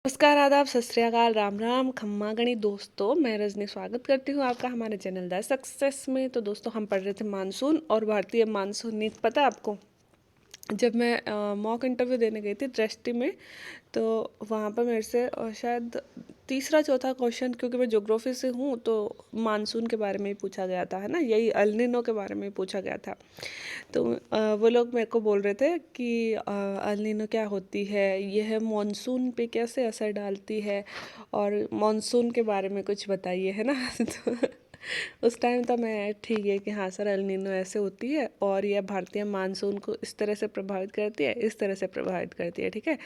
नमस्कार, आदाब, सत श्री अकाल, राम राम, खम्मा गणी दोस्तों। मैं रजनी स्वागत करती हूँ आपका हमारे चैनल द सक्सेस में। तो दोस्तों, हम पढ़ रहे थे मानसून और भारतीय मानसून नीति। पता है आपको, जब मैं मॉक इंटरव्यू देने गई थी दृष्टि में, तो वहाँ पर मेरे से शायद तीसरा चौथा क्वेश्चन, क्योंकि मैं ज्योग्राफी से हूँ, तो मानसून के बारे में ही पूछा गया था, है ना। यही अल नीनो के बारे में ही पूछा गया था। तो वो लोग मेरे को बोल रहे थे कि अल नीनो क्या होती है, यह मानसून पे कैसे असर डालती है, और मानसून के बारे में कुछ बताइए, है ना। तो उस टाइम तो मैं ठीक है कि हाँ सर, अल नीनो ऐसे होती है और यह भारतीय मानसून को इस तरह से प्रभावित करती है, इस तरह से प्रभावित करती है, ठीक है।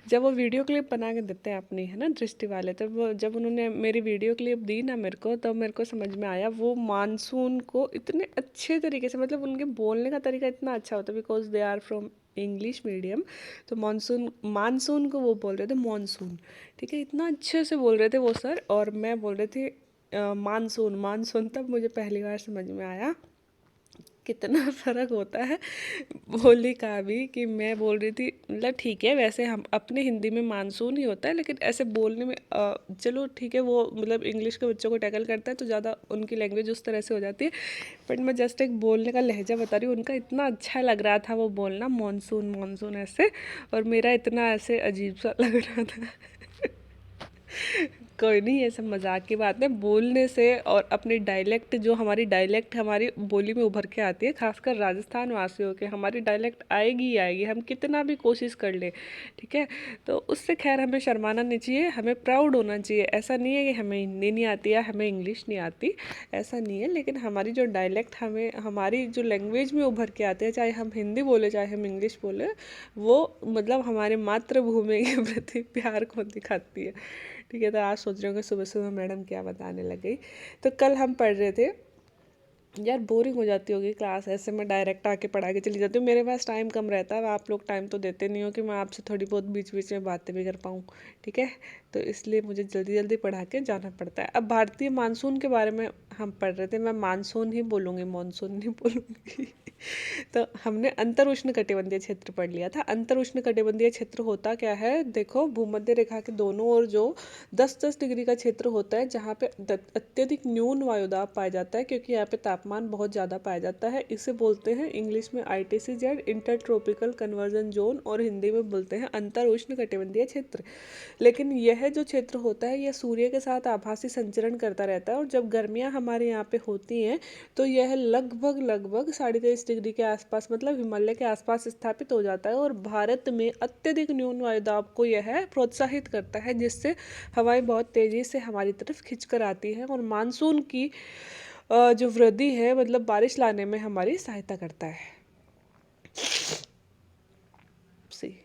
जब वो वीडियो क्लिप बना के देते हैं अपनी, है ना, दृष्टि वाले, तो वो जब उन्होंने मेरी वीडियो क्लिप दी ना मेरे को, तो मेरे को समझ में आया वो मानसून को इतने अच्छे तरीके से, मतलब उनके बोलने का तरीका इतना अच्छा होता है, because they are from English medium. तो मानसून मानसून को वो बोल रहे थे मानसून, ठीक है। इतना अच्छे से बोल रहे थे वो सर, और मैं बोल रही थी मानसून मानसून। तब मुझे पहली बार समझ में आया कितना फ़र्क होता है बोली का भी। कि मैं बोल रही थी, मतलब ठीक है, वैसे हम अपने हिंदी में मानसून ही होता है, लेकिन ऐसे बोलने में चलो ठीक है, वो मतलब इंग्लिश के बच्चों को टैकल करता है तो ज़्यादा उनकी लैंग्वेज उस तरह से हो जाती है। बट मैं जस्ट एक बोलने का लहजा बता रही हूँ, उनका इतना अच्छा लग रहा था वो बोलना मानसून मानसून ऐसे, और मेरा इतना ऐसे अजीब सा लग रहा था। कोई नहीं, ये सब मजाक की बात है। बोलने से और अपनी डायलेक्ट, जो हमारी डायलेक्ट हमारी बोली में उभर के आती है, खासकर राजस्थान वासियों के, हमारी डायलेक्ट आएगी ही आएगी, हम कितना भी कोशिश कर ले, ठीक है। तो उससे खैर हमें शर्माना नहीं चाहिए, हमें प्राउड होना चाहिए। ऐसा नहीं है कि हमें हिंदी नहीं आती या हमें इंग्लिश नहीं आती, ऐसा नहीं है। लेकिन हमारी जो डायलेक्ट हमें हमारी जो लैंग्वेज में उभर के आते हैं, चाहे हम हिंदी बोले चाहे हम इंग्लिश बोले, वो मतलब हमारे मातृभूमि के प्रति प्यार को दिखाती है, ठीक है। तो आज सोच रहे हो कि सुबह सुबह मैडम क्या बताने लग गई। तो कल हम पढ़ रहे थे, यार बोरिंग हो जाती होगी क्लास ऐसे, मैं डायरेक्ट आके पढ़ा के चली जाती हूँ। मेरे पास टाइम कम रहता है, आप लोग टाइम तो देते नहीं हो कि मैं आपसे थोड़ी बहुत बीच बीच में बातें भी कर पाऊँ, ठीक है। तो इसलिए मुझे जल्दी जल्दी पढ़ा के जाना पड़ता है। अब भारतीय मानसून के बारे में हम पढ़ रहे थे, मैं मानसून ही बोलूँगी, मानसून नहीं बोलूँगी। तो हमने अंतर उष्ण कटिबंधीय क्षेत्र पढ़ लिया था। अंतर उष्ण कटिबंधीय क्षेत्र होता क्या है, देखो, भूमध्य रेखा के दोनों ओर जो 10-10 डिग्री का क्षेत्र होता है, जहाँ पे अत्यधिक न्यून वायुदाब पाया जाता है, क्योंकि यहाँ पे तापमान बहुत ज़्यादा पाया जाता है। इसे बोलते हैं इंग्लिश में ITCZ, inter tropical conversion zone, और हिंदी में बोलते हैं अंतर उष्ण कटिबंधीय क्षेत्र। लेकिन यह जो क्षेत्र होता है, यह सूर्य के साथ आभासी संचरण करता रहता है, और जब गर्मियाँ हमारे यहाँ पे होती हैं तो यह लगभग लगभग 23.5 डिग्री के आसपास, मतलब हिमालय के आसपास स्थापित हो जाता है, और भारत में अत्यधिक न्यून वायुदाब को यह प्रोत्साहित करता है, जिससे हवाएं बहुत तेजी से हमारी तरफ खिंचकर आती हैं, और मानसून की जो वृद्धि है, मतलब बारिश लाने में हमारी सहायता करता है। सी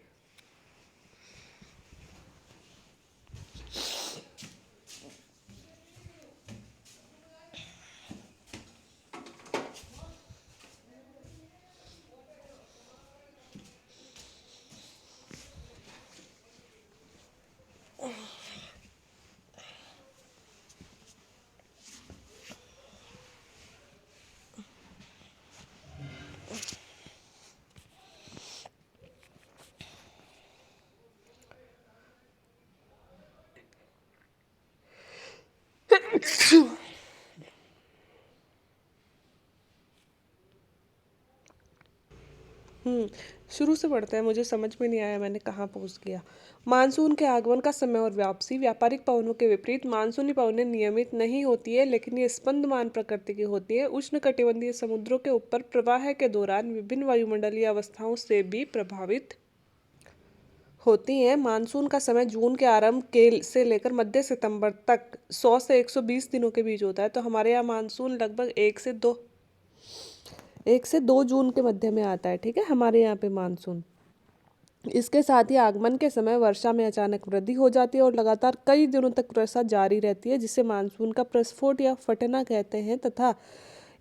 शुरू से पढ़ते हैं, मुझे समझ में नहीं आया मैंने कहाँ पहुँच गया। मानसून के आगमन का समय और व्याप्ति। व्यापारिक पवनों के विपरीत मानसूनी पवनें नियमित नहीं होती है, लेकिन ये स्पंदमान प्रकृति की होती है। उष्ण कटिबंधीय समुद्रों के ऊपर प्रवाह के दौरान विभिन्न वायुमंडलीय अवस्थाओं से भी प्रभावित होती हैं। मानसून का समय जून के आरंभ के से लेकर मध्य सितंबर तक 100 से 120 दिनों के बीच होता है। तो हमारे यहाँ मानसून लगभग 1 से 2 जून के मध्य में आता है, ठीक है, हमारे यहाँ पे मानसून। इसके साथ ही आगमन के समय वर्षा में अचानक वृद्धि हो जाती है और लगातार कई दिनों तक वर्षा जारी रहती है, जिसे मानसून का प्रस्फोट या फटना कहते हैं, तथा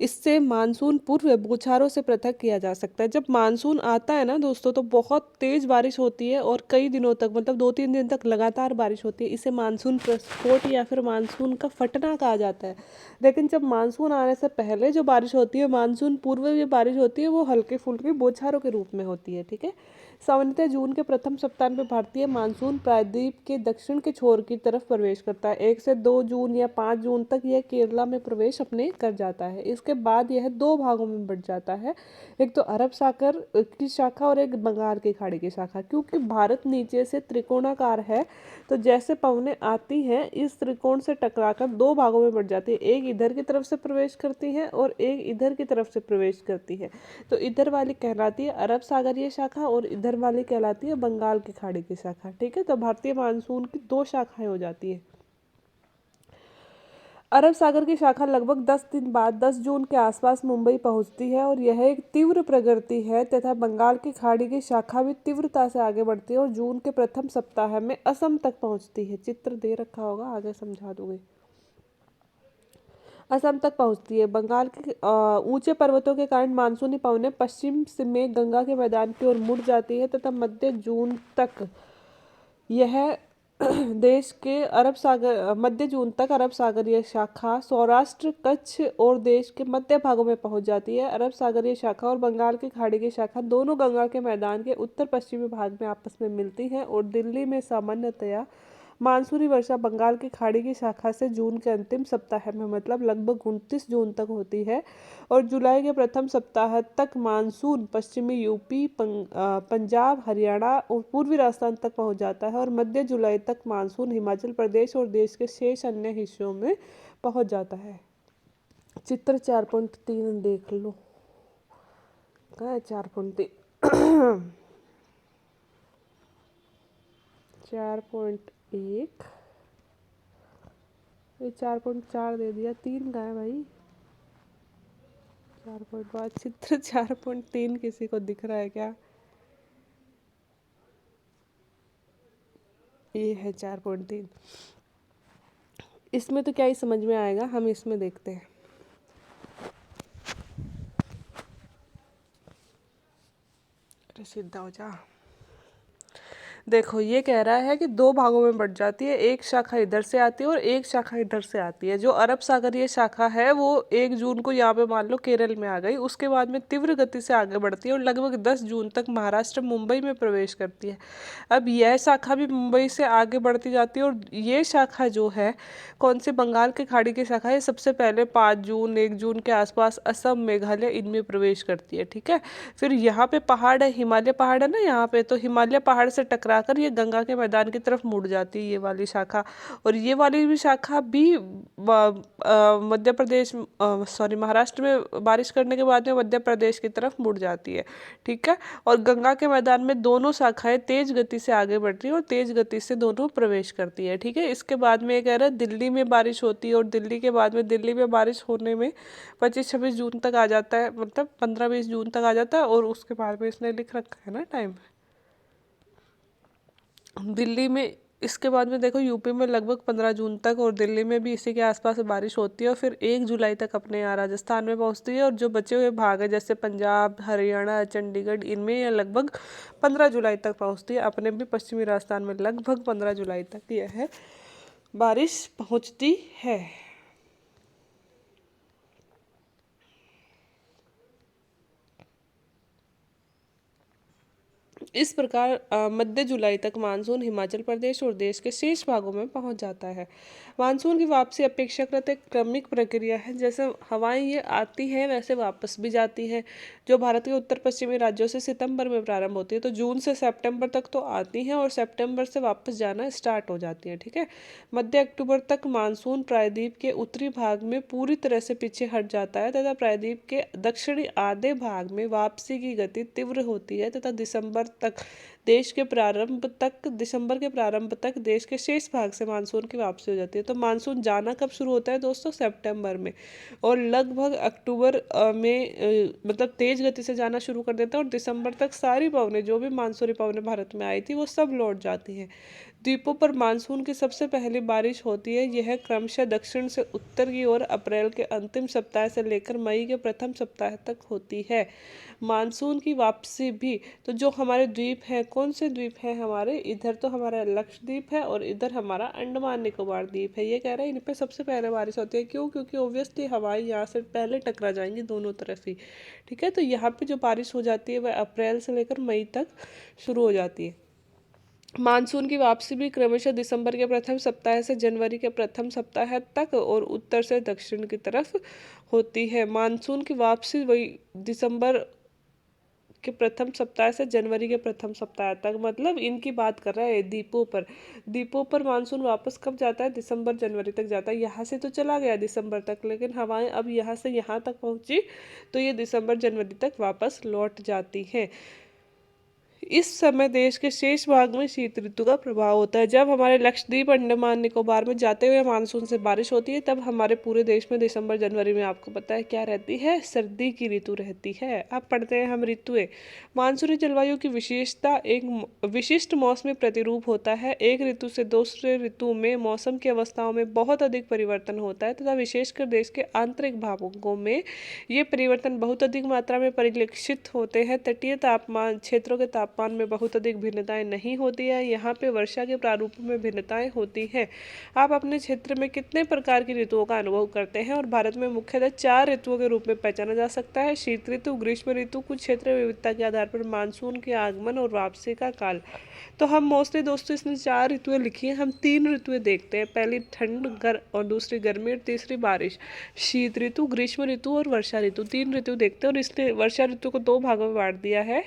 इससे मानसून पूर्व बौछारों से पृथक किया जा सकता है। जब मानसून आता है ना दोस्तों, तो बहुत तेज बारिश होती है और कई दिनों तक, मतलब 2-3 दिन तक लगातार बारिश होती है। इसे मानसून प्रस्फोट या फिर मानसून का फटना कहा जाता है। लेकिन जब मानसून आने से पहले जो बारिश होती है, मानसून पूर्व जो बारिश होती है, वो हल्के फुल्के बौछारों के रूप में होती है, ठीक है। सामान्यतः जून के प्रथम सप्ताह में भारतीय मानसून प्रायद्वीप के दक्षिण के छोर की तरफ प्रवेश करता है। 1 से 2 जून या 5 जून तक यह केरला में प्रवेश अपने कर जाता है। इसके बाद यह दो भागों में बढ़ जाता है, एक तो अरब सागर की शाखा और एक बंगाल की खाड़ी की शाखा। क्योंकि भारत नीचे से त्रिकोणाकार है, तो जैसे पवनें आती हैं इस त्रिकोण से टकराकर दो भागों में बढ़ जाती है, एक इधर की तरफ से प्रवेश करती है और एक इधर की तरफ से प्रवेश करती है। तो इधर वाली कहलाती है अरब सागरीय शाखा और इधर वाली कहलाती है बंगाल की खाड़ी की शाखा। ठीक है, तो भारतीय मानसून की दो शाखाएं हो जाती है। अरब सागर की शाखा लगभग 10 दिन बाद 10 जून के आसपास मुंबई पहुंचती है और यह एक तीव्र प्रगति है, तथा बंगाल की खाड़ी की शाखा भी तीव्रता से आगे बढ़ती है और जून के प्रथम सप्ताह में असम तक पहुंचती है। चित्र दे रखा होगा, आगे समझा दूंगी। असम तक पहुंचती है। बंगाल के ऊंचे पर्वतों के कारण मानसूनी पवनें पश्चिम से में गंगा के मैदान की ओर मुड़ जाती है, तथा मध्य जून तक यह देश के मध्य जून तक अरब सागरीय शाखा सौराष्ट्र, कच्छ और देश के मध्य भागों में पहुंच जाती है। अरब सागरीय शाखा और बंगाल की खाड़ी की शाखा दोनों गंगा के मैदान के उत्तर पश्चिमी भाग में आपस में मिलती हैं और दिल्ली में सामान्यतया मानसूनी वर्षा बंगाल की खाड़ी की शाखा से जून के अंतिम सप्ताह में मतलब लगभग 29 जून तक होती है और जुलाई के प्रथम सप्ताह तक मानसून पश्चिमी यूपी, पंजाब, हरियाणा और पूर्वी राजस्थान तक पहुंच जाता है और मध्य जुलाई तक मानसून हिमाचल प्रदेश और देश के शेष अन्य हिस्सों में पहुंच जाता है। चित्र 4.3 देख लो, कहाँ है 4.3? 4.1, ये 4.4 दे दिया, 3 का है भाई। 4.5 चित्र 4.3 किसी को दिख रहा है क्या? ये है 4.3। इसमें तो क्या ही समझ में आएगा, हम इसमें देखते हैं। अरे सीधा हो जा। देखो ये कह रहा है कि दो भागों में बढ़ जाती है, एक शाखा इधर से आती है और एक शाखा इधर से आती है। जो अरब सागरीय शाखा है वो 1 जून को यहाँ पे मान लो केरल में आ गई, उसके बाद में तीव्र गति से आगे बढ़ती है और लगभग 10 जून तक महाराष्ट्र मुंबई में प्रवेश करती है। अब यह शाखा भी मुंबई से आगे बढ़ती जाती है और ये शाखा जो है कौन सी, बंगाल की खाड़ी की शाखा है, सबसे पहले 5 जून 1 जून के आसपास असम, मेघालय इनमें प्रवेश करती है। ठीक है, फिर यहाँ पे पहाड़ है, हिमालय पहाड़ है ना यहाँ पे, तो हिमालय पहाड़ से टकराकर ये गंगा के मैदान की तरफ मुड़ जाती है ये वाली शाखा। और ये वाली भी शाखा भी मध्य प्रदेश महाराष्ट्र में बारिश करने के बाद में मध्य प्रदेश की तरफ मुड़ जाती है। ठीक है, और गंगा के मैदान में दोनों शाखाएं तेज गति से आगे बढ़ती है और तेज गति से दोनों प्रवेश करती है। ठीक है, इसके बाद में ये कह रहा है दिल्ली में बारिश होती है और दिल्ली के बाद में दिल्ली में बारिश होने में 25-26 जून तक आ जाता है, मतलब 15-20 जून तक आ जाता है। और उसके बाद में इसने लिख रखा है ना टाइम, दिल्ली में इसके बाद में देखो यूपी में लगभग 15 जून तक और दिल्ली में भी इसी के आसपास बारिश होती है और फिर 1 जुलाई तक अपने यहाँ राजस्थान में पहुँचती है। और जो बचे हुए भाग है जैसे पंजाब, हरियाणा, चंडीगढ़, इनमें यह लगभग 15 जुलाई तक पहुँचती है। अपने भी पश्चिमी राजस्थान में लगभग 15 जुलाई तक यह है बारिश पहुँचती है। इस प्रकार मध्य जुलाई तक मानसून हिमाचल प्रदेश और देश के शेष भागों में पहुंच जाता है। मानसून की वापसी अपेक्षाकृत एक क्रमिक प्रक्रिया है, जैसे हवाएं ये आती हैं वैसे वापस भी जाती हैं। जो भारत के उत्तर पश्चिमी राज्यों से सितंबर में प्रारंभ होती है तो जून से सितंबर तक तो आती हैं और सितंबर से वापस जाना स्टार्ट हो जाती है। ठीक है, मध्य अक्टूबर तक मानसून प्रायद्वीप के उत्तरी भाग में पूरी तरह से पीछे हट जाता है तथा प्रायद्वीप के दक्षिणी आधे भाग में वापसी की गति तीव्र होती है तथा दिसंबर के प्रारंभ तक देश के शेष भाग से मानसून की वापसी हो जाती है। तो मानसून जाना कब शुरू होता है दोस्तों? सितंबर में, और लगभग अक्टूबर में मतलब तेज गति से जाना शुरू कर देता है और दिसंबर तक सारी पवनें जो भी मानसूनी पवनें भारत में आई थी वो सब लौट जाती हैं। द्वीपों पर मानसून की सबसे पहली बारिश होती है। यह क्रमशः दक्षिण से उत्तर की ओर अप्रैल के अंतिम सप्ताह से लेकर मई के प्रथम सप्ताह तक होती है। मानसून की वापसी भी, तो जो हमारे द्वीप हैं, कौन से द्वीप हैं हमारे, इधर तो हमारा लक्षद्वीप है और इधर हमारा अंडमान निकोबार द्वीप है। ये कह रहे हैं इन पे सबसे पहले बारिश होती है। क्यों? क्योंकि ओब्वियसली हवाएं यहाँ से पहले टकरा जाएंगी दोनों तरफ ही। ठीक है, तो यहाँ पे जो बारिश हो जाती है वह अप्रैल से लेकर मई तक शुरू हो जाती है। मानसून की वापसी भी क्रमशः दिसंबर के प्रथम सप्ताह से जनवरी के प्रथम सप्ताह तक और उत्तर से दक्षिण की तरफ होती है। मानसून की वापसी वही दिसंबर के प्रथम सप्ताह से जनवरी के प्रथम सप्ताह तक, मतलब इनकी बात कर रहा है द्वीपों पर। द्वीपों पर मानसून वापस कब जाता है? दिसंबर जनवरी तक जाता है। यहाँ से तो चला गया दिसंबर तक, लेकिन हवाएं अब यहाँ से यहाँ तक पहुँची तो ये दिसंबर जनवरी तक वापस लौट जाती हैं। इस समय देश के शेष भाग में शीत ऋतु का प्रभाव होता है। जब हमारे लक्षद्वीप अंडमान निकोबार में जाते हुए मानसून से बारिश होती है, तब हमारे पूरे देश में दिसंबर जनवरी में आपको पता है क्या रहती है? सर्दी की ऋतु रहती है। अब पढ़ते हैं हम ऋतुएं। मानसूनी जलवायु की विशेषता एक विशिष्ट मौसमी प्रतिरूप होता है। एक ऋतु से दूसरे ऋतु में मौसम की अवस्थाओं में बहुत अधिक परिवर्तन होता है तथा विशेषकर देश के आंतरिक भागों में ये परिवर्तन बहुत अधिक मात्रा में परिलक्षित होते हैं। तटीय तापमान क्षेत्रों के तापमान में बहुत अधिक भिन्नताएं नहीं होती है। यहाँ पे वर्षा के प्रारूप में भिन्नताएं होती हैं। आप अपने क्षेत्र में कितने प्रकार की ऋतुओं का अनुभव करते हैं? और भारत में मुख्यतः 4 ऋतुओं के रूप में पहचाना जा सकता है: शीत ऋतु, ग्रीष्म ऋतु, कुछ क्षेत्रीय विविधता के आधार पर मानसून के आगमन और वापसी का काल। तो हम मोस्टली दोस्तों इसमें 4 ऋतुएं लिखी हैं। हम 3 ऋतुएं देखते हैं, पहली ठंड और दूसरी गर्मी और तीसरी बारिश। शीत ऋतु, ग्रीष्म ऋतु और वर्षा ऋतु, 3 ऋतु देखते हैं। और इसलिए वर्षा ऋतु को 2 भागों में बांट दिया है।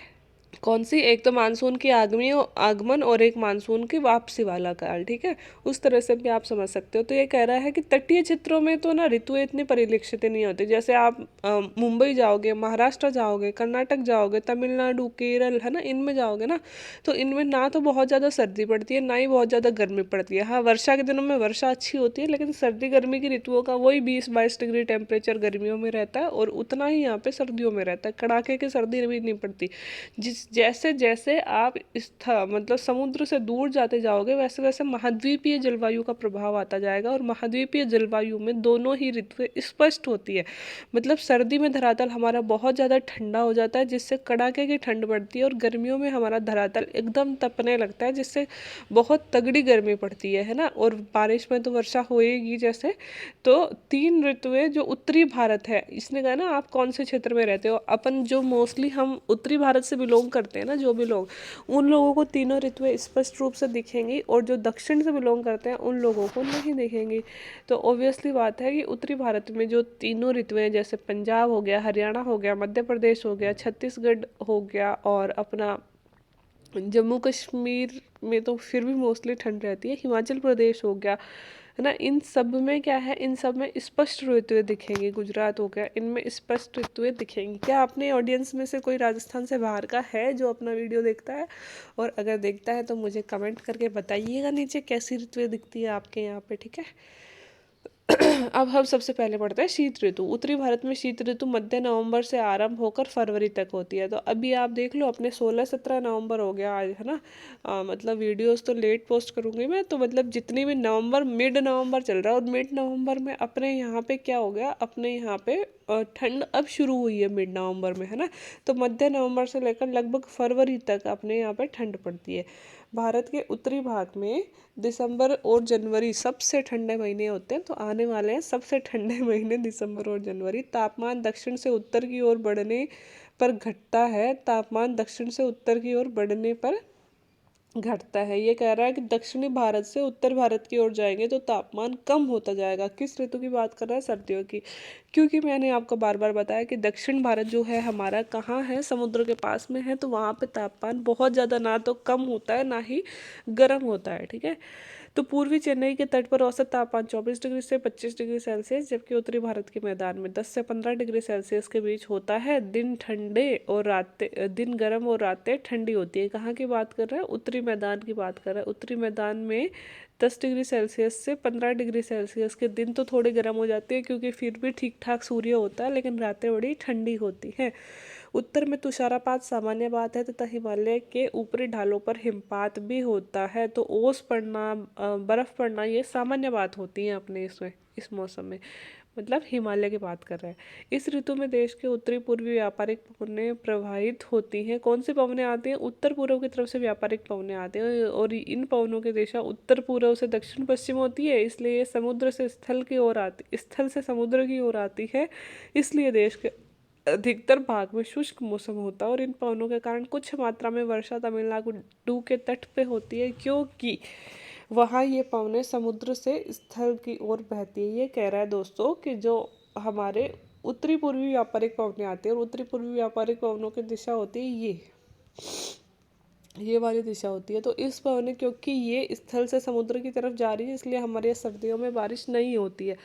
कौन सी? एक तो मानसून की आगमन और एक मानसून की वापसी वाला काल। ठीक है, उस तरह से भी आप समझ सकते हो। तो ये कह रहा है कि तटीय क्षेत्रों में तो ना ऋतुएं इतनी परिलक्षित नहीं होती। जैसे आप मुंबई जाओगे, महाराष्ट्र जाओगे, कर्नाटक जाओगे, तमिलनाडु, केरल, है ना, इनमें जाओगे ना, तो इनमें ना तो बहुत ज़्यादा सर्दी पड़ती है, ना ही बहुत ज़्यादा गर्मी पड़ती है। हाँ, वर्षा के दिनों में वर्षा अच्छी होती है, लेकिन सर्दी गर्मी की ऋतुओं का वही 20-22 डिग्री टेम्परेचर गर्मियों में रहता है और उतना ही यहाँ पे सर्दियों में रहता है। कड़ाके की सर्दी भी नहीं पड़ती। जैसे जैसे आप मतलब समुद्र से दूर जाते जाओगे, वैसे वैसे महाद्वीपीय जलवायु का प्रभाव आता जाएगा। और महाद्वीपीय जलवायु में दोनों ही ऋतुएं स्पष्ट होती है। मतलब सर्दी में धरातल हमारा बहुत ज़्यादा ठंडा हो जाता है, जिससे कड़ाके की ठंड पड़ती है, और गर्मियों में हमारा धरातल एकदम तपने लगता है, जिससे बहुत तगड़ी गर्मी पड़ती है ना। और बारिश में तो वर्षा होएगी जैसे। तो 3 ऋतुएं जो उत्तरी भारत है, इसने कहा ना आप कौन से क्षेत्र में रहते हो। अपन जो मोस्टली हम उत्तरी भारत से बिलोंग करते हैं ना, जो भी लोग, उन लोगों को तीनों ऋतुएं स्पष्ट रूप से दिखेंगी, और जो दक्षिण से बिलोंग करते हैं उन लोगों को नहीं दिखेंगी। तो ऑब्वियसली बात है कि उत्तरी भारत में जो तीनों ऋतुएं, जैसे पंजाब हो गया, हरियाणा हो गया, मध्य प्रदेश हो गया, छत्तीसगढ़ हो गया, और अपना जम्मू कश्मीर में तो फिर भी मोस्टली ठंड रहती है, हिमाचल प्रदेश हो गया, है ना, इन सब में क्या है, इन सब में स्पष्ट ऋतुएं दिखेंगी। गुजरात हो गया, इनमें स्पष्ट ऋतुएं दिखेंगी। क्या अपने ऑडियंस में से कोई राजस्थान से बाहर का है जो अपना वीडियो देखता है? और अगर देखता है तो मुझे कमेंट करके बताइएगा नीचे कैसी ऋतुएं दिखती है आपके यहाँ पे। ठीक है, अब हम सबसे पहले पढ़ते हैं शीत ऋतु। उत्तरी भारत में शीत ऋतु मध्य नवंबर से आरंभ होकर फरवरी तक होती है। तो अभी आप देख लो, अपने 16-17 नवंबर हो गया आज, है ना। मतलब वीडियोस तो लेट पोस्ट करूंगी मैं, तो मतलब जितनी भी नवंबर, मिड नवंबर चल रहा है, और मिड नवंबर में अपने यहाँ पे क्या हो गया, अपने यहाँ पे ठंड अब शुरू हुई है मिड नवंबर में, है ना। तो मध्य नवंबर से लेकर लगभग फरवरी तक अपने यहाँ पे ठंड पड़ती है। भारत के उत्तरी भाग में दिसंबर और जनवरी सबसे ठंडे महीने होते हैं। तो आने वाले हैं सबसे ठंडे महीने दिसंबर और जनवरी। तापमान दक्षिण से उत्तर की ओर बढ़ने पर घटता है। तापमान दक्षिण से उत्तर की ओर बढ़ने पर घटता है। ये कह रहा है कि दक्षिणी भारत से उत्तर भारत की ओर जाएंगे तो तापमान कम होता जाएगा। किस ऋतु की बात कर रहा है? सर्दियों की। क्योंकि मैंने आपको बार बार बताया कि दक्षिण भारत जो है हमारा कहाँ है, समुद्र के पास में है, तो वहाँ पे तापमान बहुत ज़्यादा ना तो कम होता है ना ही गर्म होता है। ठीक है, तो पूर्वी चेन्नई के तट पर औसत तापमान 24 डिग्री से 25 डिग्री सेल्सियस, जबकि उत्तरी भारत के मैदान में 10 से 15 डिग्री सेल्सियस के बीच होता है। दिन ठंडे और रातें, दिन गर्म और रातें ठंडी होती है। कहाँ की बात कर रहा है? उत्तरी मैदान की बात कर रहा है। उत्तरी मैदान में 10 डिग्री सेल्सियस से 15 डिग्री सेल्सियस के दिन तो थोड़े गर्म हो जाते हैं, क्योंकि फिर भी ठीक ठाक सूर्य होता है, लेकिन रातें बड़ी ठंडी होती हैं। उत्तर में तुषारपात सामान्य बात है तथा हिमालय के ऊपरी ढालों पर हिमपात भी होता है। तो ओस पड़ना, बर्फ पड़ना, ये सामान्य बात होती है अपने इसमें, इस मौसम में। मतलब हिमालय की बात कर रहे हैं। इस ऋतु में देश के उत्तरी पूर्वी व्यापारिक पवनें प्रवाहित होती हैं। कौन सी पवनें आती हैं? उत्तर पूर्व की तरफ से व्यापारिक पवनें आती हैं, और इन पवनों की दिशा उत्तर पूर्व से दक्षिण पश्चिम होती है, इसलिए ये समुद्र से स्थल की ओर आती, स्थल से समुद्र की ओर आती है। इसलिए देश के अधिकतर भाग में शुष्क मौसम होता है, और इन पवनों के कारण कुछ मात्रा में वर्षा तमिलनाडु के तट पे होती है, क्योंकि वहाँ ये पवनें समुद्र से स्थल की ओर बहती है। ये कह रहा है दोस्तों कि जो हमारे उत्तरी पूर्वी व्यापारिक पवनें आती है, और उत्तरी पूर्वी व्यापारिक पवनों की दिशा होती है ये वाली दिशा होती है। तो इस पवनें, क्योंकि ये स्थल से समुद्र की तरफ जा रही है, इसलिए हमारे यहाँ सर्दियों में बारिश नहीं होती है।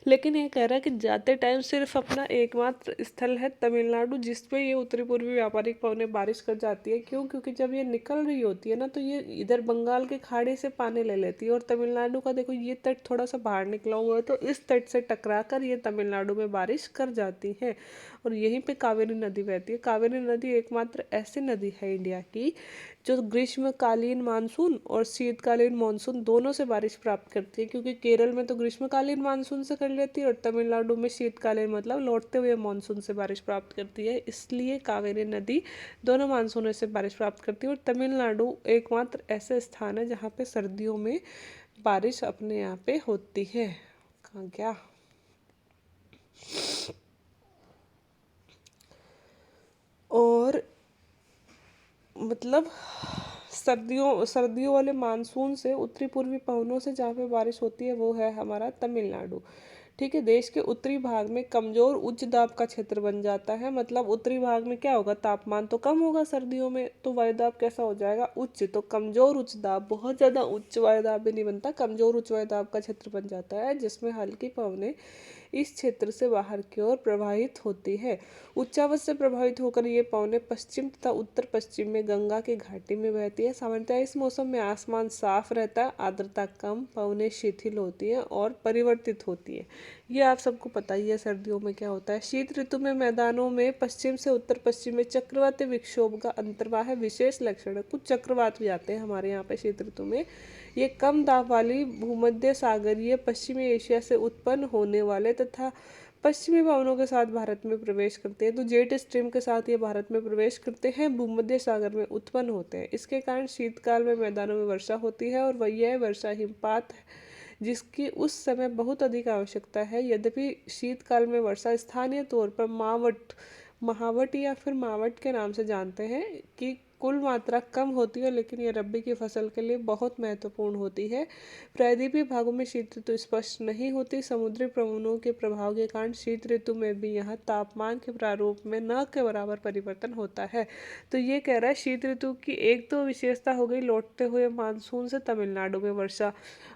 लेकिन ये कह रहा है कि जाते टाइम सिर्फ अपना एकमात्र स्थल है तमिलनाडु, जिसपे ये उत्तरी पूर्वी व्यापारिक पवनें बारिश कर जाती है। क्यों? क्योंकि जब ये निकल रही होती है ना, तो ये इधर बंगाल के खाड़ी से पानी ले लेती है, और तमिलनाडु का देखो ये तट थोड़ा सा बाहर निकला हुआ है, तो इस तट से टकरा कर ये तमिलनाडु में बारिश कर जाती है। और यहीं पे कावेरी नदी बहती है। कावेरी नदी एकमात्र ऐसी नदी है इंडिया की जो ग्रीष्मकालीन मानसून और शीतकालीन मानसून दोनों से बारिश प्राप्त करती है। क्योंकि केरल में तो ग्रीष्मकालीन मानसून से कर लेती है, और तमिलनाडु में शीतकालीन मतलब लौटते हुए मानसून से बारिश प्राप्त करती है। इसलिए कावेरी नदी दोनों मानसूनों से बारिश प्राप्त करती है। और तमिलनाडु एकमात्र ऐसा स्थान है जहाँ पे सर्दियों में बारिश अपने यहाँ पे होती है। कहाँ क्या और मतलब सर्दियों सर्दियों वाले मानसून से उत्तरी पूर्वी पवनों से जहाँ पे बारिश होती है वो है हमारा तमिलनाडु। ठीक है। देश के उत्तरी भाग में कमजोर उच्च दाब का क्षेत्र बन जाता है। मतलब उत्तरी भाग में क्या होगा? तापमान तो कम होगा सर्दियों में, तो वायुदाब कैसा हो जाएगा? उच्च। तो कमजोर उच्च दाब, बहुत ज्यादा उच्च वायुदाब भी नहीं बनता, कमजोर उच्च वायुदाब का क्षेत्र बन जाता है, जिसमें हल्की पवनें इस क्षेत्र से बाहर की ओर प्रवाहित होती है। उच्चावच से प्रभावित होकर ये पवनें पश्चिम तथा उत्तर पश्चिम में गंगा की घाटी में बहती है। सामान्यतः इस मौसम में आसमान साफ रहता है, आर्द्रता कम, पवनें शिथिल होती हैं और परिवर्तित होती है। ये आप सबको पता ही है सर्दियों में क्या होता है। शीत ऋतु में मैदानों में पश्चिम से उत्तर पश्चिम में चक्रवाती विक्षोभ का अंतर्वाह विशेष लक्षण है। कुछ चक्रवात भी आते हैं हमारे यहाँ पे शीत ऋतु में। ये कम दाब वाली भूमध्य सागरीय पश्चिमी एशिया से उत्पन्न होने वाले तथा पश्चिमी पवनों के साथ भारत में प्रवेश करते हैं। तो जेट स्ट्रीम के साथ ये भारत में प्रवेश करते हैं, भूमध्य सागर में उत्पन्न होते हैं। इसके कारण शीतकाल में मैदानों में वर्षा होती है, और यह वर्षा हिमपात है जिसकी उस समय बहुत अधिक आवश्यकता है। यद्यपि शीतकाल में वर्षा स्थानीय तौर पर महावट या फिर मावट के नाम से जानते हैं कि कुल मात्रा कम होती है, लेकिन यह रबी की फसल के लिए बहुत महत्वपूर्ण होती है। प्रायद्वीपीय भागों में शीत ऋतु स्पष्ट नहीं होती। समुद्री पवनों के प्रभाव के कारण शीत ऋतु में भी यहाँ तापमान के प्रारूप में न के बराबर परिवर्तन होता है। तो ये कह रहा है शीत ऋतु की एक तो विशेषता हो गई लौटते हुए मानसून से तमिलनाडु में वर्षा,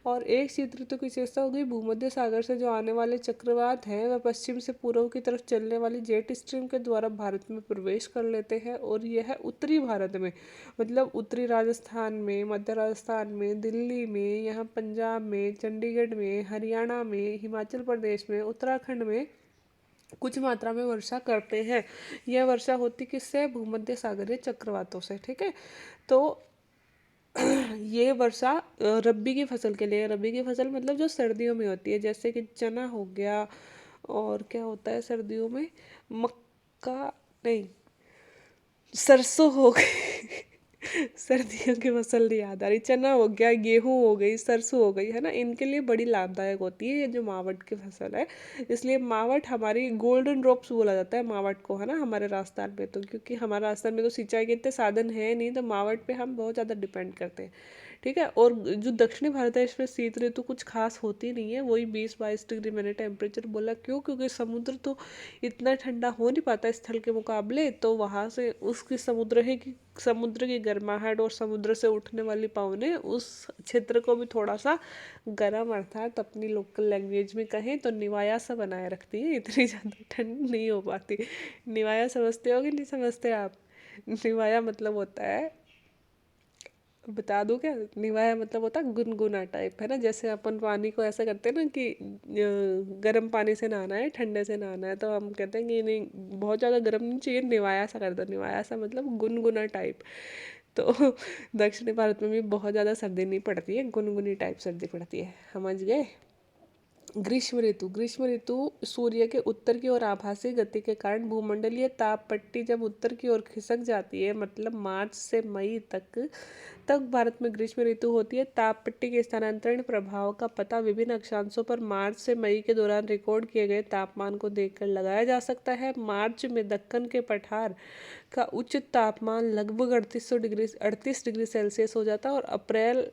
और एक शीत ऋतु की विशेषता हो गई भूमध्य सागर से जो आने वाले चक्रवात हैं वह पश्चिम से पूर्व की तरफ चलने वाली जेट स्ट्रीम के द्वारा भारत में प्रवेश कर लेते हैं। और यह है उत्तरी भारत में, मतलब उत्तरी राजस्थान में, मध्य राजस्थान में, दिल्ली में, यहाँ पंजाब में, चंडीगढ़ में, हरियाणा में, हिमाचल प्रदेश में, उत्तराखंड में कुछ मात्रा में वर्षा करते हैं। यह वर्षा होती किससे? भूमध्य सागरीय चक्रवातों से। ठीक है। तो ये वर्षा रब्बी की फसल के लिए, रब्बी की फसल मतलब जो सर्दियों में होती है, जैसे कि चना हो गया, और क्या होता है सर्दियों में? मक्का नहीं, सरसों हो गई सर्दियों की फसल नहीं याद आ रही। चना हो गया, गेहूं हो गई, सरसों हो गई, है ना, इनके लिए बड़ी लाभदायक होती है ये जो मावट की फसल है। इसलिए मावट हमारी गोल्डन ड्रॉप्स बोला जाता है मावट को, है ना, हमारे राजस्थान में तो, क्योंकि हमारे राजस्थान में तो सिंचाई के इतने साधन है नहीं, तो मावट पे हम बहुत ज़्यादा डिपेंड करते हैं। ठीक है। और जो दक्षिणी भारत है इसमें शीत ऋतु कुछ खास होती नहीं है, वही 20-22 डिग्री मैंने टेम्परेचर बोला। क्यों? क्योंकि समुद्र तो इतना ठंडा हो नहीं पाता स्थल के मुकाबले, तो वहाँ से उसकी समुद्र की गर्माहट और समुद्र से उठने वाली पवनें उस क्षेत्र को भी थोड़ा सा गर्म, अर्थात अपनी लोकल लैंग्वेज में कहें तो निवाया सा बनाए रखती है। इतनी ज़्यादा ठंड नहीं हो पाती। निवाया समझते हो कि नहीं समझते आप? निवाया मतलब होता है बता दूं क्या? निवाया मतलब होता है गुनगुना टाइप, है ना। जैसे अपन पानी को ऐसा करते हैं ना कि गर्म पानी से नहाना है, ठंडे से नहाना है, तो हम कहते हैं कि नहीं बहुत ज़्यादा गर्म नहीं चाहिए, निवाया सा कर दो। निवाया सा मतलब गुनगुना टाइप। तो दक्षिणी भारत में भी बहुत ज़्यादा सर्दी नहीं पड़ती है, गुनगुनी टाइप सर्दी पड़ती है, समझ गए। ग्रीष्म ऋतु सूर्य के उत्तर की ओर आभासी गति के कारण भूमंडलीय ताप पट्टी जब उत्तर की ओर खिसक जाती है, मतलब मार्च से मई तक, तब भारत में ग्रीष्म ऋतु होती है। ताप पट्टी के स्थानांतरण प्रभाव का पता विभिन्न अक्षांशों पर मार्च से मई के दौरान रिकॉर्ड किए गए तापमान को देखकर लगाया जा सकता है। मार्च में दक्कन के पठार का उच्च तापमान लगभग 38 डिग्री सेल्सियस हो जाता है, और अप्रैल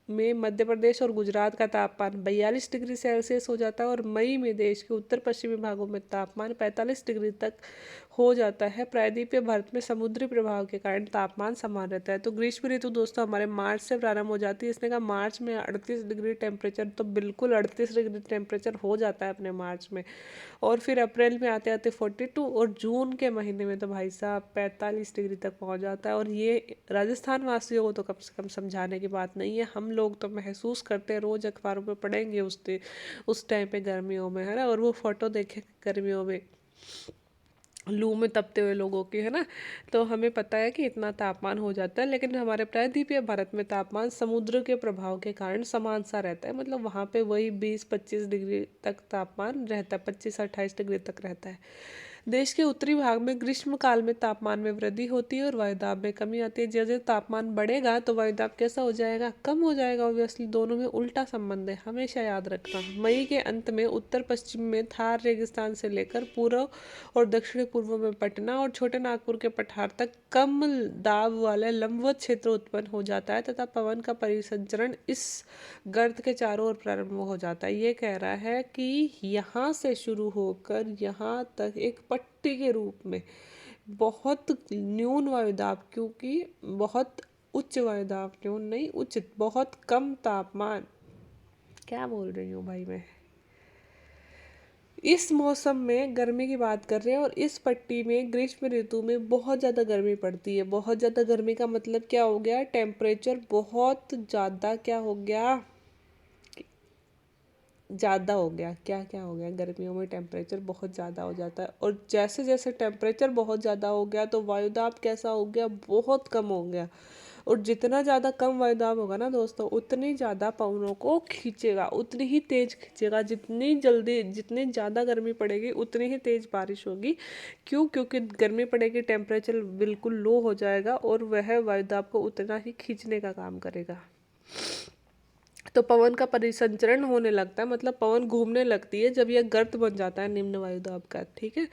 में मध्य प्रदेश और गुजरात का तापमान 42 डिग्री सेल्सियस हो जाता है, और मई में देश के उत्तर पश्चिमी भागों में तापमान 45 डिग्री तक हो जाता है। प्रायद्वीपीय भारत में समुद्री प्रभाव के कारण तापमान समान रहता है। तो ग्रीष्म ऋतु दोस्तों हमारे मार्च से प्रारंभ हो जाती है। इसने कहा मार्च में 38 डिग्री टेम्परेचर, तो बिल्कुल 38 डिग्री टेम्परेचर हो जाता है अपने मार्च में। और फिर अप्रैल में आते आते 42, और जून के महीने में तो भाई साहब 45 डिग्री तक पहुंच जाता है। और ये राजस्थान वासियों को तो कम से कम समझाने की बात नहीं है, हम लोग तो महसूस करते हैं, रोज अखबारों में पढ़ेंगे उस टाइम पे गर्मियों में, है ना। और वो फोटो देखे गर्मियों में लू में तपते हुए लोगों की, है ना। तो हमें पता है कि इतना तापमान हो जाता है, लेकिन हमारे प्रायद्वीपीय भारत में तापमान समुद्र के प्रभाव के कारण समान सा रहता है, मतलब वहाँ पे वही 20-25 डिग्री तक तापमान रहता है, 25 से 28 डिग्री तक रहता है। देश के उत्तरी भाग में ग्रीष्म काल में तापमान में वृद्धि होती है और वायुदाब में कमी आती है। जैसे तापमान बढ़ेगा तो वायुदाब कैसा हो जाएगा? कम हो जाएगा। ऑब्वियसली दोनों में उल्टा संबंध है, हमेशा याद रखना। मई के अंत में उत्तर पश्चिम में थार रेगिस्तान से लेकर पूर्व और दक्षिण पूर्व में पटना और छोटे नागपुर के पठार तक कम दाब वाला लंबवत क्षेत्र उत्पन्न हो जाता है, तथा पवन का परिसंचरण इस गर्त के चारों ओर प्रारंभ हो जाता है। ये कह रहा है कि यहाँ से शुरू होकर यहाँ तक एक पट्टी के रूप में बहुत न्यून वायुदाब, क्योंकि बहुत उच्च वायुदाब, न्यून नहीं उच्च, बहुत कम तापमान, क्या बोल रही हूँ भाई मैं। इस मौसम में गर्मी की बात कर रहे हैं, और इस पट्टी में ग्रीष्म ऋतु में बहुत ज़्यादा गर्मी पड़ती है। बहुत ज़्यादा गर्मी का मतलब क्या हो गया? टेम्परेचर बहुत ज़्यादा क्या हो गया? ज़्यादा हो गया। क्या क्या हो गया? गर्मियों में टेम्परेचर बहुत ज़्यादा हो जाता है, और जैसे जैसे टेम्परेचर बहुत ज़्यादा हो गया तो वायुदाब कैसा हो गया? बहुत कम हो गया। और जितना ज़्यादा कम वायुदाब होगा ना दोस्तों, उतनी ज़्यादा पवनों को खींचेगा, उतनी ही तेज खींचेगा। जितनी जल्दी, जितनी ज़्यादा गर्मी पड़ेगी उतनी ही तेज बारिश होगी। क्यों? क्योंकि गर्मी पड़ेगी, टेम्परेचर बिल्कुल लो हो जाएगा, और वह वायुदाब को उतना ही खींचने का काम करेगा। तो पवन का परिसंचरण होने लगता है, मतलब पवन घूमने लगती है जब यह गर्त बन जाता है निम्न वायुदाब का। ठीक है।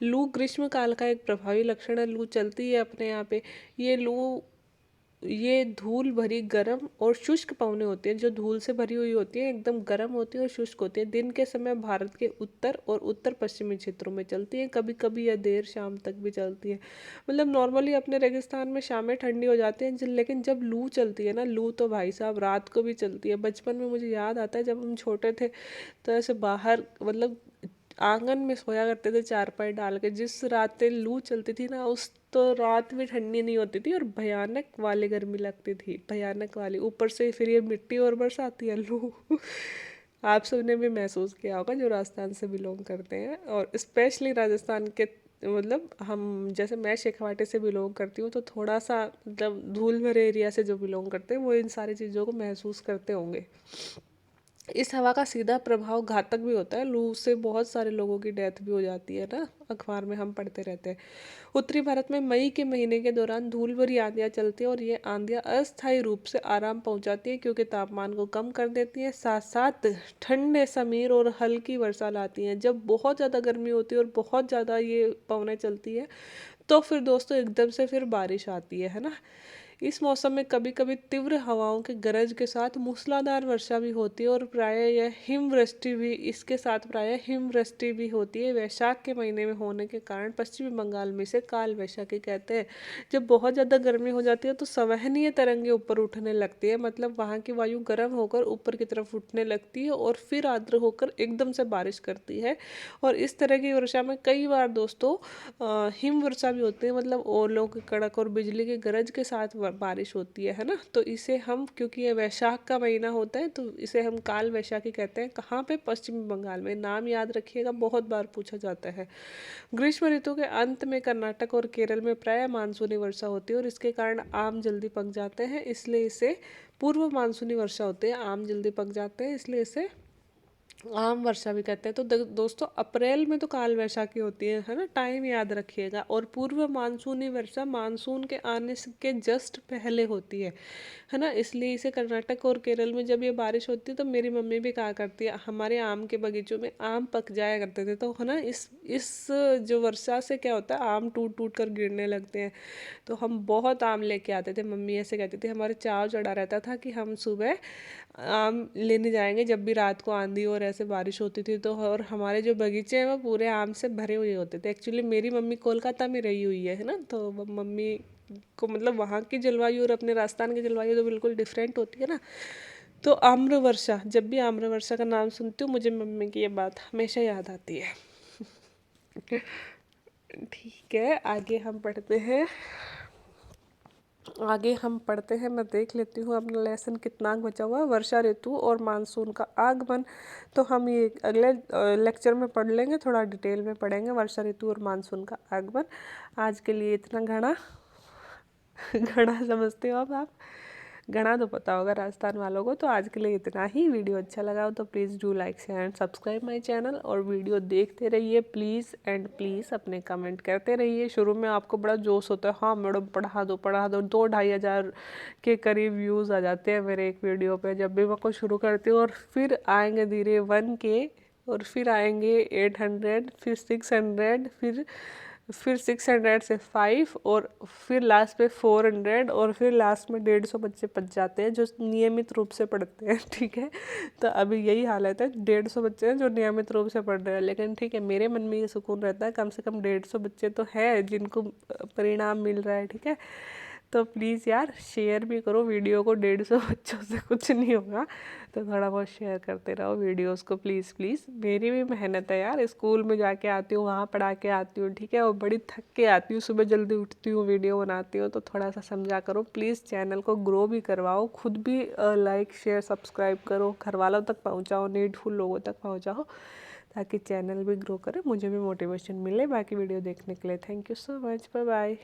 लू ग्रीष्म काल का एक प्रभावी लक्षण है। लू चलती है अपने यहाँ पे। ये धूल भरी गर्म और शुष्क पवनें होती हैं, जो धूल से भरी हुई होती है, एकदम गर्म होती है और शुष्क होती है। दिन के समय भारत के उत्तर और उत्तर पश्चिमी क्षेत्रों में चलती है। कभी कभी यह देर शाम तक भी चलती है। मतलब नॉर्मली अपने रेगिस्तान में शामें ठंडी हो जाती हैं, लेकिन जब लू चलती है ना, लू तो भाई साहब रात को भी चलती है। बचपन में मुझे याद आता है जब हम छोटे थे तो ऐसे बाहर, मतलब आंगन में सोया करते थे चारपाई डाल के। जिस रातें लू चलती थी ना, उस तो रात भी ठंडी नहीं होती थी, और भयानक वाली गर्मी लगती थी, भयानक वाली। ऊपर से फिर ये मिट्टी और बरसाती है लू। आप सबने भी महसूस किया होगा जो राजस्थान से बिलोंग करते हैं, और स्पेशली राजस्थान के, मतलब हम जैसे मैं शेखावाटी से बिलोंग करती हूँ, तो थोड़ा सा मतलब धूल भरे एरिया से जो बिलोंग करते हैं वो इन सारी चीज़ों को महसूस करते होंगे। इस हवा का सीधा प्रभाव घातक भी होता है। लू से बहुत सारे लोगों की डेथ भी हो जाती है ना, अखबार में हम पढ़ते रहते हैं। उत्तरी भारत में मई के महीने के दौरान धूल भरी आंधियां चलती हैं, और ये आंधियां अस्थायी रूप से आराम पहुंचाती हैं, क्योंकि तापमान को कम कर देती हैं, साथ साथ ठंडे समीर और हल्की वर्षा लाती हैं। जब बहुत ज़्यादा गर्मी होती है और बहुत ज़्यादा ये पवनें चलती है, तो फिर दोस्तों एकदम से फिर बारिश आती है ना। इस मौसम में कभी कभी तीव्र हवाओं के गरज के साथ मूसलाधार वर्षा भी होती है, और प्रायः यह हिमवृष्टि भी, इसके साथ प्रायः हिमवृष्टि भी होती है। वैशाख के महीने में होने के कारण पश्चिमी बंगाल में इसे काल वैशाखी कहते हैं। जब बहुत ज़्यादा गर्मी हो जाती है तो संवहनीय तरंगें ऊपर उठने लगती है, मतलब वहाँ की वायु गर्म होकर ऊपर की तरफ उठने लगती है, और फिर आर्द्र होकर एकदम से बारिश करती है। और इस तरह की वर्षा में कई बार दोस्तों हिम वर्षा भी होती है, मतलब ओलों के कड़क और बिजली की गरज के साथ बारिश होती है ना। तो इसे हम, क्योंकि ये वैशाख का महीना होता है, तो इसे हम काल वैशाखी कहते हैं। कहाँ पे? पश्चिमी बंगाल में। नाम याद रखिएगा, बहुत बार पूछा जाता है। ग्रीष्म ऋतु के अंत में कर्नाटक और केरल में प्राय मानसूनी वर्षा होती है और इसके कारण आम जल्दी पक जाते हैं, इसलिए इसे पूर्व मानसूनी वर्षा होती है। आम जल्दी पक जाते हैं इसलिए इसे आम वर्षा भी कहते हैं। तो दोस्तों, अप्रैल में तो काल वैशाखी होती है ना, टाइम याद रखिएगा। और पूर्व मानसूनी वर्षा मानसून के आने के जस्ट पहले होती है ना। इसलिए इसे कर्नाटक और केरल में जब ये बारिश होती है तो मेरी मम्मी भी कहा करती है, हमारे आम के बगीचों में आम पक जाया करते थे। तो है ना, इस जो वर्षा से क्या होता है, आम टूट टूट कर गिरने लगते हैं। तो हम बहुत आम लेके आते थे। मम्मी ऐसे कहती थी, हमारे चाव चढ़ा रहता था कि हम सुबह आम लेने जाएंगे जब भी रात को आंधी और ऐसे बारिश होती थी। तो और हमारे जो बगीचे हैं वो पूरे आम से भरे हुए होते थे। एक्चुअली मेरी मम्मी कोलकाता में रही हुई है ना, तो मम्मी को मतलब वहाँ की जलवायु और अपने राजस्थान की जलवायु तो बिल्कुल डिफरेंट होती है ना। तो आम्र वर्षा, जब भी आम्र वर्षा का नाम सुनती हूँ मुझे मम्मी की ये बात हमेशा याद आती है। ठीक है, आगे हम पढ़ते हैं। मैं देख लेती हूँ अपना लेसन कितना बचा हुआ है। वर्षा ऋतु और मानसून का आगमन, तो हम ये अगले लेक्चर में पढ़ लेंगे, थोड़ा डिटेल में पढ़ेंगे वर्षा ऋतु और मानसून का आगमन। आज के लिए इतना घना घना समझते हो अब आप? घना तो पता होगा राजस्थान वालों को। तो आज के लिए इतना ही। वीडियो अच्छा लगा हो तो please do like share and subscribe my channel, और वीडियो देखते रहिए प्लीज़ एंड प्लीज़। अपने कमेंट करते रहिए। शुरू में आपको बड़ा जोश होता है, हाँ मैडम पढ़ा दो पढ़ा दो। 2-2.5 हज़ार के करीब व्यूज़ आ जाते हैं मेरे एक वीडियो पे जब भी मैं को शुरू करती हूँ। और फिर आएंगे धीरे 1K, और फिर आएंगे 800, फिर 600, फिर 600 से 5, और फिर लास्ट पे 400, और फिर लास्ट में 150 बच्चे बच जाते हैं जो नियमित रूप से पढ़ते हैं। ठीक है, तो अभी यही हालत है, 150 बच्चे हैं जो नियमित रूप से पढ़ रहे हैं। लेकिन ठीक है, मेरे मन में ये सुकून रहता है कम से कम 150 बच्चे तो है जिनको परिणाम मिल रहा है। ठीक है, तो प्लीज़ यार शेयर भी करो वीडियो को। 150 बच्चों से कुछ नहीं होगा, तो थोड़ा बहुत शेयर करते रहो वीडियोस को प्लीज़ प्लीज़। मेरी भी मेहनत है यार, स्कूल में जाके आती हूँ, वहाँ पढ़ा के आती हूँ। ठीक है, और बड़ी थक के आती हूँ, सुबह जल्दी उठती हूँ, वीडियो बनाती हूँ। तो थोड़ा सा समझा करो प्लीज़, चैनल को ग्रो भी करवाओ। खुद भी लाइक शेयर सब्सक्राइब करो, घर वालों तक पहुँचाओ, नीडफुल लोगों तक पहुँचाओ, ताकि चैनल भी ग्रो करे, मुझे भी मोटिवेशन मिले बाकी वीडियो देखने के लिए। Thank you so much, bye bye.